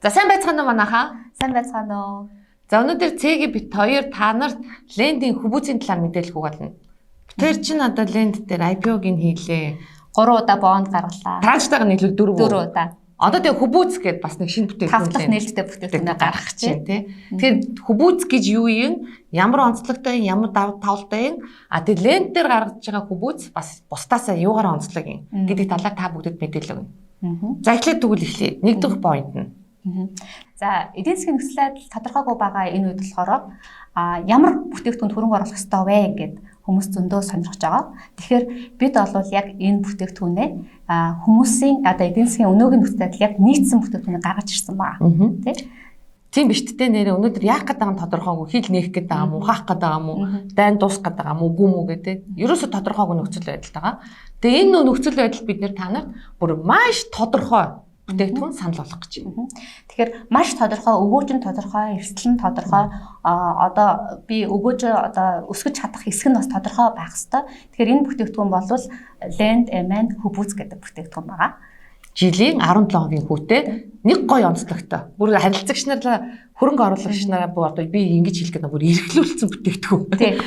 За сайн байцгаана уу манайхаа? Сайн байцгаана уу? За өнөөдөр цэгийн бит хоёр та нарт лендийн хөвүүцийн талаар мэдээлэл өгүүлнэ. Тэр чинь одоо ленд дээр IPO-г хийлээ. 3 удаа бонд гаргалаа. Траачтайгаа нийлүүл 4 удаа. Одоо тэгээ хөвүүц гэдээ бас нэг шинэ бүтээгдэхүүн 5 дахь нээлттэй бүтээгдэхүүнээ гаргах гэж байна тий. Тэгэхээр хөвүүц гэж юу юм? Ямар онцлогтой юм, ямар давуу талтай юм? А тэгээ ленд дээр гаргаж байгаа хөвүүц бас бусдаасаа юугаар онцлог юм гэдэг талаар та бүгдэд мэдээлэл өгнө. За эхлээд тэгвэл эхлэе. Нэгдүгээр point нь. За эдийн засгийн нөхцөл байдал тодорхойгүй байгаа энэ үед болохоор ямар бүтээгдэхүүнд хөрөнгө оруулах ёстой вэ гэд хүмүүс зөндөө сонирхож байгаа. Тэгэхээр бид бол яг энэ бүтээгдэхүүнээ хүмүүсийн одоо эдийн засгийн өнөөгийн нөхцөл байдал яг нийцсэн бүтээгдэхүүнийг гаргаж ирсэн байгаа. Тийм биш тээ нэрээ өнөөдөр яах гээд байгаа нь тодорхойгүй, хил нээх гээд байгаа мó, хаах гээд байгаа мó, дайн дуусах гээд байгаа мó, үгүй мүү гэдэг. Ерөөсө тодорхойгүй нөхцөл байдал байгаа. Тэгээ энэ нөхцөл байдал бид нэр та нарт бүр маш тодорхой бүтээгдэхүүн санал болгох гэж байна. Тэгэхээр маш тодорхой, өгөөж нь тодорхой, эрсдэл нь тодорхой, одоо би өгөөж одоо өсгөж чадах хэсэг нь бас тодорхой байх хэвээр. Тэгэхээр энэ бүтээгдэхүүн бол Land Amen хөвүүц гэдэг бүтээгдэхүүн байгаа. Жилийн 17% хүүтэй нэг гоё онцлогтой. Бүр харилцагч нар хөрөнгө оруулагч нараа одоо би ингэж хэлэх гэдэг нь бүр эрхлүүлсэн бүтээгдэхүүн. Тийм.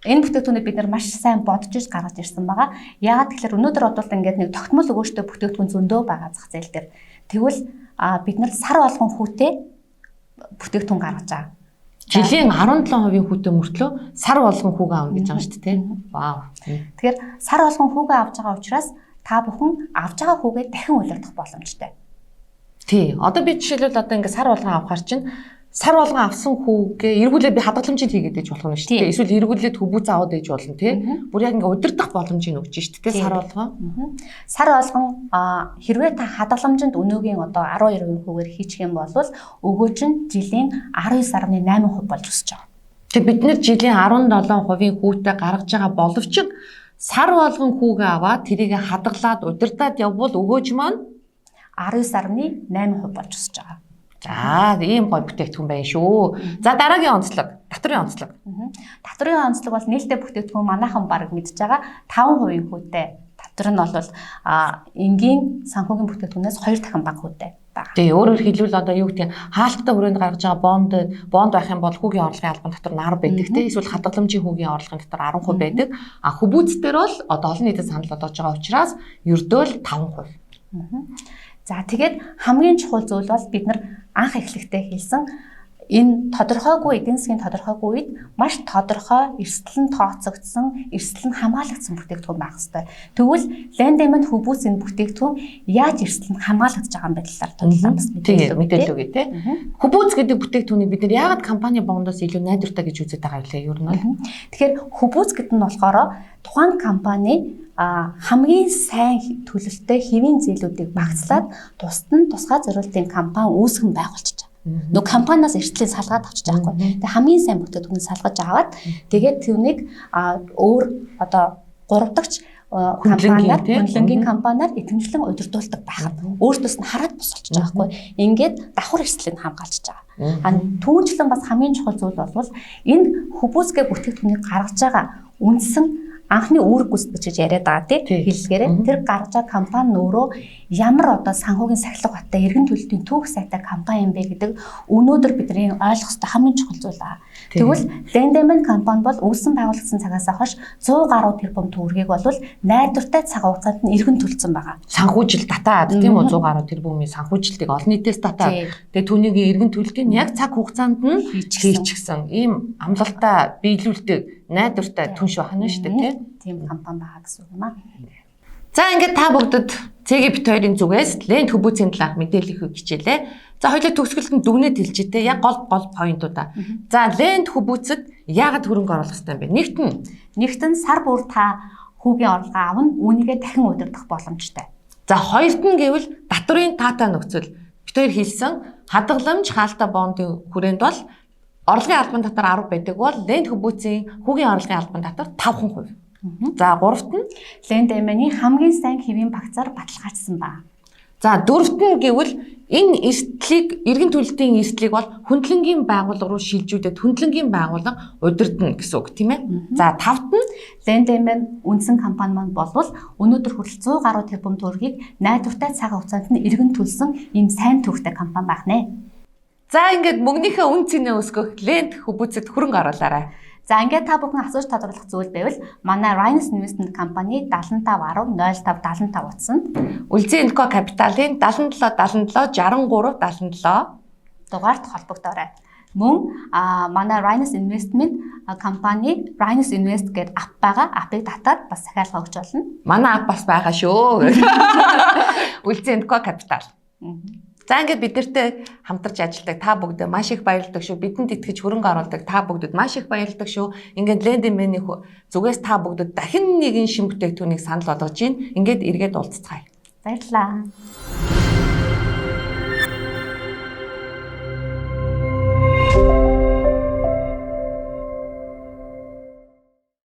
Энэ бүтээгдэхүүнийг бид нар маш сайн бодож иж гаргаж ирсэн байгаа. Яагаад тэгэхээр өнөөдөр бодвол ингээд нэг тогтмол өгөөжтэй бүтээгдэхүүн зөндөө байгаа зах зээл дээр. Тэгвэл бид нар сар болгон хүүтэй бүтээгдэхүүн гаргаж байгаа. Жилийн 17% хүүтэй мөртлөө сар болгон хүүгээ авна гэж байгаа шүү дээ. Вау. Тэгэхээр сар болгон хүүгээ авч байгаа учраас та бүхэн авж байгаа хүүгээ дахин удирдах боломжтой. Тий. Одоо би жишээлбэл одоо ингээд сар болгон авахар чинь сар болгон авсан хүүгээ эргүүлээд би хадгаламжийг хийгээд ээж болох нь шүү дээ. Эсвэл эргүүлээд хөвүүц аваад ээж болно тий. Бүр яг ингээд удирдах боломжийг өгч шүү дээ сар болгон. Сар болгон хэрвээ та хадгаламжинд өнөөгийн одоо 12% хүүгээр хийчих юм бол өгөөж нь жилийн 19.8% болж өсөж байгаа. Тэгээ бид нэр жилийн 17% хүүтэй гаргаж байгаа боловч сар болгон хүүгээ аваад тэрийг хадгалаад удирдаад явбал өгөөж маань 19.8% болж өсөж байгаа. За ийм гоё бүтээгдэхүүн байна шүү. За дараагийн онцлог, татврын онцлог. Татврын онцлог бол нээлттэй бүтээгдэхүүн манайхан баг мэдж байгаа 5% хүүтэй. Татвар нь бол энгийн санхүүгийн бүтээгдэхүүнээс 2 дахин бага хүүтэй байна. Тэгээ өөрөөр хэлбэл одоо юу гэдэг хаалттай хүрээнд гаргаж байгаа бонд байх юм бол хүүгийн орлогын албан татвар нь 10 байдаг тийм эсвэл хадгаламжийн хүүгийн орлогын татвар 10% байдаг. А хөвүүцтэр бол одоо олон нийтэд санал болгож байгаа учраас ердөөл 5%. За тэгээд хамгийн чухал зүйл бол бид нар анх эхлэхдээ хэлсэн энэ тодорхойгүй эдийн засгийн тодорхойгүй үед маш тодорхой эрсдэл нь тооцогдсон, эрсдэл нь хамгаалагдсан бүтээгдэхүүн байх ёстой. Тэгвэл Land Amen хөвүүц энэ бүтээгдэхүүн яаж эрсдэл нь хамгаалагдж байгаа юм бэ талаар тодорхой бас мэдээлэл өгье тий. Хөвүүц гэдэг бүтээгдэхүүнийг бид нар яагаад компани бондоос илүү найдвартай гэж үзэж байгаа вэ? Ер нь бол тэгэхээр хөвүүц гэдэг нь болохоор тухайн компани хамгийн сайн төлөлттэй хэвийн зээлүүдийг багцлаад тусад нь тусгай зориултын компани үүсгэн байгуулчих. Нөгөө компаниас эрсдлийг салгаад авчиж байгаа байхгүй. Тэгээ хамгийн сайн бүтээгдэхүүнийг салгаж аваад тэгээд түүнийг өөр одоо 3 дахь компаниар хөндлөнгийн компаниар идэвхжлэн удирдуулдаг байх. Өөртөөс нь хараад босолж байгаа байхгүй. Ингээд давхар эрсдлийг хамгаалж байгаа. Түүнчлэн бас хамгийн чухал зүйл бол энэ хөвүүцгээ бүтээгдэхүүнийг гаргаж байгаа үндсэн анхны үүрэг гүйцэтгэж гэж яриад байгаа тийм хэллэгээрээ тэр гаргаж байгаа компани өөрөө ямар одоо санхүүгийн сахилга баттай эргэн төлөлтийн түүх сайтай компани юм бэ гэдэг өнөөдөр бидний ойлгох ёстой хамгийн чухал зүйл аа. Тэгвэл Land Amen компани бол үүсгэн байгуулагдсан цагаас хойш 100 гаруй тэрбум төгрөгийг бол найдвартай цаг хугацаанд нь эргэн төлсөн байгаа. Санхүүжил татаад тийм үү 100 гаруй тэрбумын санхүүжилтийг олон нийтээс татаад тэгээ түүнийг эргэн төлөлтийг яг цаг хугацаанд нь хийчихсэн. Ийм амлалтаа биелүүлдэг найдвартай түнш байна шүү дээ тийм компани байгаа гэсэн үг юм аа. За ингээд та бүгдд цэгийн бит хоёрын зүгээс ленд хөвүүцийн талаар мэдээлэл өгөх хичээлээ. За хоёулаа төгсгөлд нь дүгнэж хэлжээ яг гол поинтуудаа. За ленд хөвүүцэд яагаад хөрөнгө оруулах хэрэгтэй юм бэ? Нэгт нь сар бүр та хүүгийн орлогоо авна, үүнийгээ дахин удирдах боломжтой. За хоёрт нь гэвэл татврын таатай нөхцөл. Бит хоёр хэлсэн хадгаламж хаалттай бондын хүрээнд бол орлогын албан татвар 10 байдаг бол ленд хөвүүцийн хүүгийн орлогын албан татвар 5%. За гуравт нь Land Amen-ийн хамгийн сайн хэвийн багцаар баталгаажсан ба. За дөрөвт нь гэвэл Энэ эрсдлийг эргэн төлөлтийн эрсдлийг бол хөндлөнгийн байгууллага руу шилжүүлээд хөндлөнгийн байгууллага удирдна гэсэн үг тийм ээ. За тавт нь Lendleman үндсэн компани маань болвол өнөөдөр хүртэл 100 гаруй тэрбум төгрөгийг найдвартай цаг хугацаанд нь эргэн төлсөн ийм сайн түүхтэй компани байна. За ингээд мөнгөнийхөө үн цэнэ өсгөх Lend хөвбөцөд хөрөнгө оруулаарай. За ингээд та бүхэн асууж тодруулах зүйл байвал манай Rhinus Investment компани 75 10 05 75 утсанд Үлзий Энко капиталын 77 77 63 77 дугаард холбогдоорой. Мөн манай Rhinus Investment компани Rhinus Invest гэдэг ап байгаа. Апыг татаад бас захиалга өгч болно. Манай ап бас байгаа шүү. Үлзий Энко капитал. За ингээд бид нартэй хамтарч ажилладаг та бүгдээ маш их баярлалдаг шүү. Бидэнд итгэж хөрөнгө оруулдаг та бүгдэд маш их баярлалдаг шүү. Ингээд Lendleman-ийн зүгээс та бүгдэд дахин нэгэн шин бүтээгдэхүүнийг санал болгож байна. Ингээд эргээд уулзцгаая. Баярлалаа.